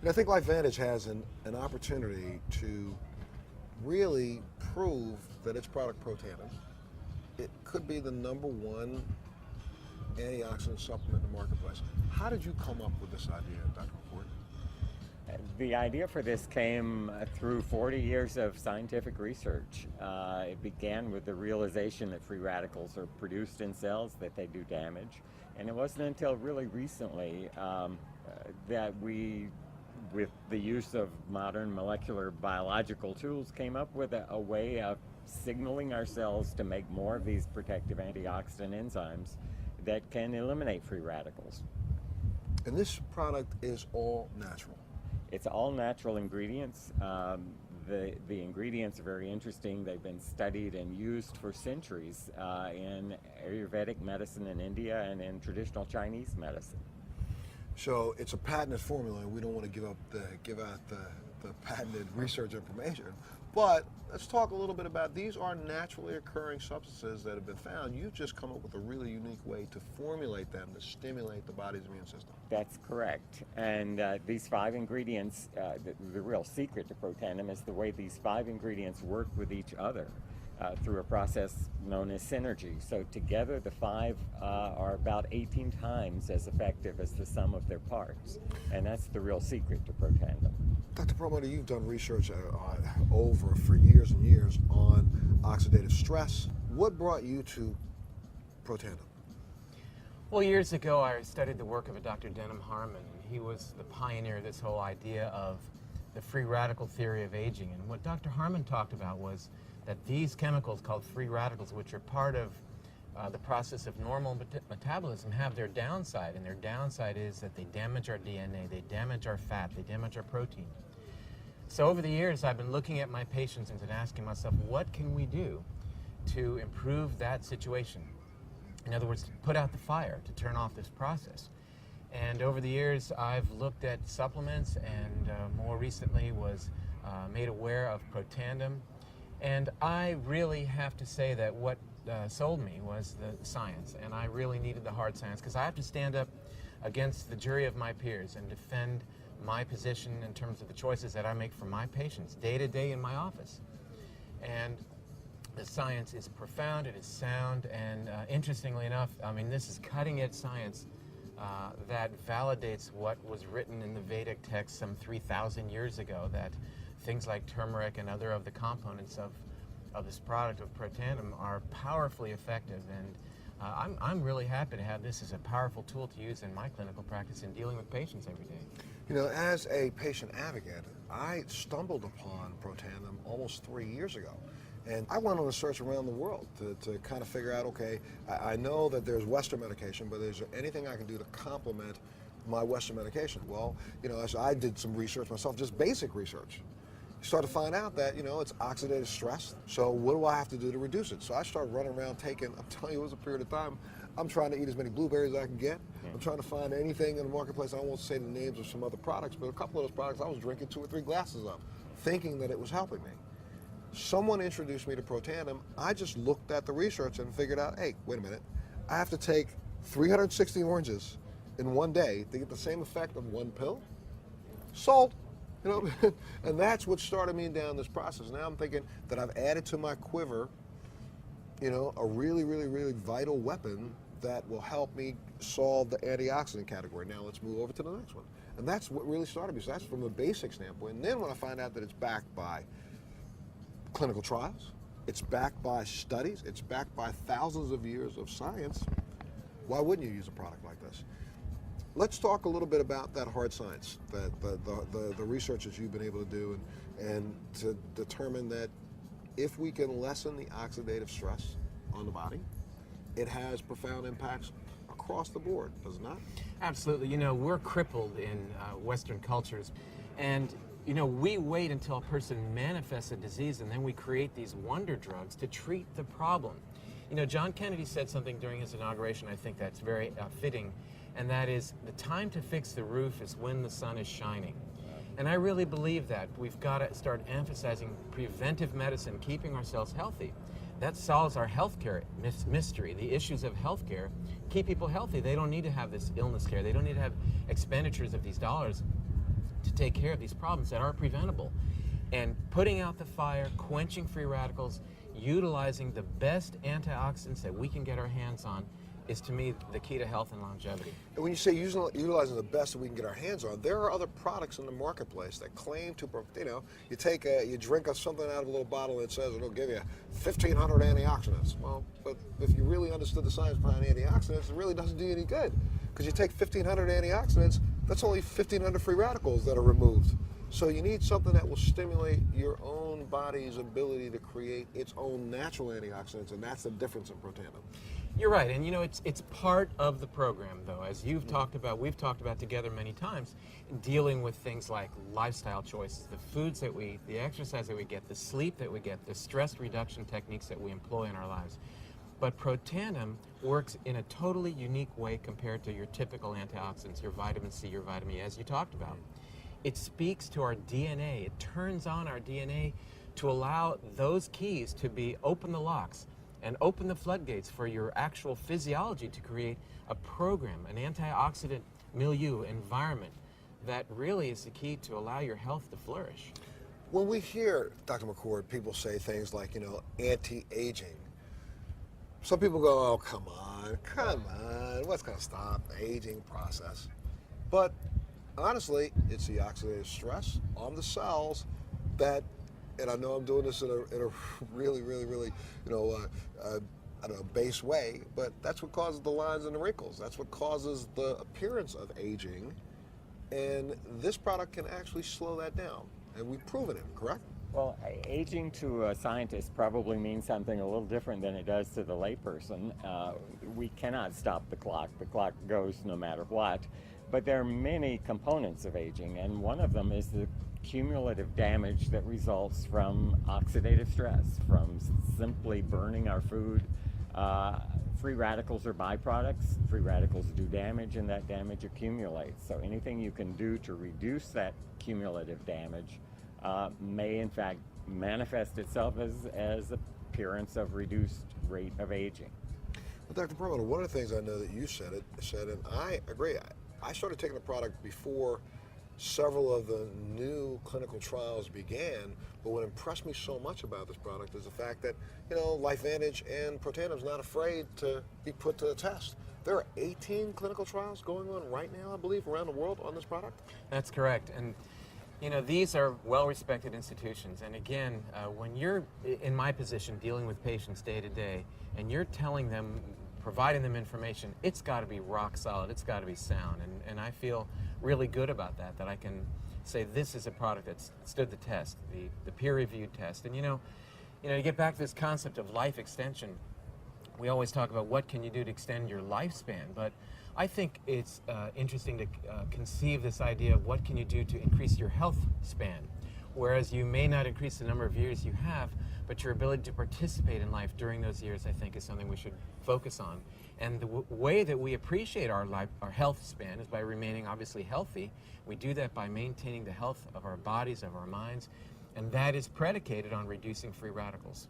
And I think LifeVantage has an opportunity to really prove that its product Protandim, it could be the #1 antioxidant supplement in the marketplace. How did you come up with this idea, Dr. McCord? The idea for this came through 40 years of scientific research. It began with the realization that free radicals are produced in cells, that they do damage. And it wasn't until really recently that we, with the use of modern molecular biological tools, came up with a way of signaling our cells to make more of these protective antioxidant enzymes that can eliminate free radicals. And this product is all natural. It's all natural ingredients. The ingredients are very interesting. They've been studied and used for centuries in Ayurvedic medicine in India and in traditional Chinese medicine. So it's a patented formula, and we don't want to give out the patented research information. But let's talk a little bit about these are naturally occurring substances that have been found. You've just come up with a really unique way to formulate them to stimulate the body's immune system. That's correct. And these 5 ingredients, the real secret to Protandim is the way these 5 ingredients work with each other through a process known as synergy. So together the 5 are about 18 times as effective as the sum of their parts. And that's the real secret to Protandim. Dr. Perlmutter, you've done research for years and years on oxidative stress. What brought you to Protandim? Well, years ago I studied the work of a Dr. Denham Harmon. He was the pioneer of this whole idea of the free radical theory of aging. And what Dr. Harmon talked about was that these chemicals called free radicals, which are part of the process of normal metabolism, have their downside. And their downside is that they damage our DNA, they damage our fat, they damage our protein. So over the years, I've been looking at my patients and been asking myself, what can we do to improve that situation? In other words, to put out the fire, to turn off this process. And over the years, I've looked at supplements and more recently was made aware of Protandim. And I really have to say that what sold me was the science, and I really needed the hard science because I have to stand up against the jury of my peers and defend my position in terms of the choices that I make for my patients day to day in my office. And the science is profound, it is sound, and interestingly enough, I mean, this is cutting-edge science that validates what was written in the Vedic text some 3,000 years ago, that things like turmeric and other of the components of this product of Protandim are powerfully effective. And I'm really happy to have this as a powerful tool to use in my clinical practice in dealing with patients every day. You know, as a patient advocate, I stumbled upon Protandim almost 3 years ago. And I went on a search around the world to kind of figure out, okay, I know that there's Western medication, but is there anything I can do to complement my Western medication? Well, you know, as I did some research myself, just basic research. You start to find out that, you know, it's oxidative stress. So what do I have to do to reduce it? So I started running around taking, I'm telling you, it was a period of time, I'm trying to eat as many blueberries as I can get. I'm trying to find anything in the marketplace. I won't say the names of some other products, but a couple of those products I was drinking 2 or 3 glasses of, thinking that it was helping me. Someone introduced me to Protandim. I just looked at the research and figured out, hey, wait a minute, I have to take 360 oranges in one day to get the same effect of 1 pill? Sold. You know, and that's what started me down this process. Now I'm thinking that I've added to my quiver, you know, a really, really, really vital weapon that will help me solve the antioxidant category. Now let's move over to the next one. And that's what really started me. So that's from a basic standpoint. And then when I find out that it's backed by clinical trials, it's backed by studies, it's backed by thousands of years of science, why wouldn't you use a product like this? Let's talk a little bit about that hard science, the research that you've been able to do and to determine that if we can lessen the oxidative stress on the body, it has profound impacts across the board, does it not? Absolutely. You know, we're crippled in Western cultures, and you know, we wait until a person manifests a disease and then we create these wonder drugs to treat the problem. You know, John Kennedy said something during his inauguration, I think that's very fitting, and that is, the time to fix the roof is when the sun is shining. And I really believe that. We've got to start emphasizing preventive medicine, keeping ourselves healthy. That solves our healthcare mystery. The issues of healthcare keep people healthy. They don't need to have this illness care. They don't need to have expenditures of these dollars. to take care of these problems that are preventable. And putting out the fire, quenching free radicals, utilizing the best antioxidants that we can get our hands on is, to me, the key to health and longevity. And when you say utilizing the best that we can get our hands on, there are other products in the marketplace that claim to, you drink something out of a little bottle and it says it'll give you 1,500 antioxidants. Well, but if you really understood the science behind antioxidants, it really doesn't do you any good. Because you take 1,500 antioxidants, that's only 1,500 free radicals that are removed. So you need something that will stimulate your own body's ability to create its own natural antioxidants, and that's the difference in Protandim. You're right, and it's part of the program, though, as we've talked about together many times, dealing with things like lifestyle choices, the foods that we eat, the exercise that we get, the sleep that we get, the stress reduction techniques that we employ in our lives. But Protandim works in a totally unique way compared to your typical antioxidants, your vitamin C, your vitamin E, as you talked about. It speaks to our DNA. It turns on our DNA to allow those keys to open the locks and open the floodgates for your actual physiology to create a program, an antioxidant milieu, environment that really is the key to allow your health to flourish. When we hear, Dr. McCord, people say things like, anti-aging, some people go, oh, come on, what's going to stop the aging process? But honestly, it's the oxidative stress on the cells that, and I know I'm doing this in a really, really, really, base way, but that's what causes the lines and the wrinkles. That's what causes the appearance of aging, and this product can actually slow that down, and we've proven it, correct? Well, aging to a scientist probably means something a little different than it does to the layperson. We cannot stop the clock. The clock goes no matter what. But there are many components of aging, and one of them is the cumulative damage that results from oxidative stress, from simply burning our food. Free radicals are byproducts. Free radicals do damage, and that damage accumulates. So anything you can do to reduce that cumulative damage may in fact manifest itself as appearance of reduced rate of aging. Well, Dr. Perlmutter, one of the things I know that you said, and I agree. I started taking the product before several of the new clinical trials began, but what impressed me so much about this product is the fact that, LifeVantage and Protandim is not afraid to be put to the test. There are 18 clinical trials going on right now, I believe, around the world on this product. That's correct. And these are well-respected institutions. And again, when you're in my position dealing with patients day to day, and you're telling them, providing them information, it's got to be rock solid, it's got to be sound. And I feel really good about that I can say this is a product that's stood the test, the peer-reviewed test. And you get back to this concept of life extension. We always talk about what can you do to extend your lifespan, but I think it's interesting to conceive this idea of what can you do to increase your health span. Whereas you may not increase the number of years you have, but your ability to participate in life during those years, I think, is something we should focus on. And the way that we appreciate our health span is by remaining obviously healthy. We do that by maintaining the health of our bodies, of our minds, and that is predicated on reducing free radicals.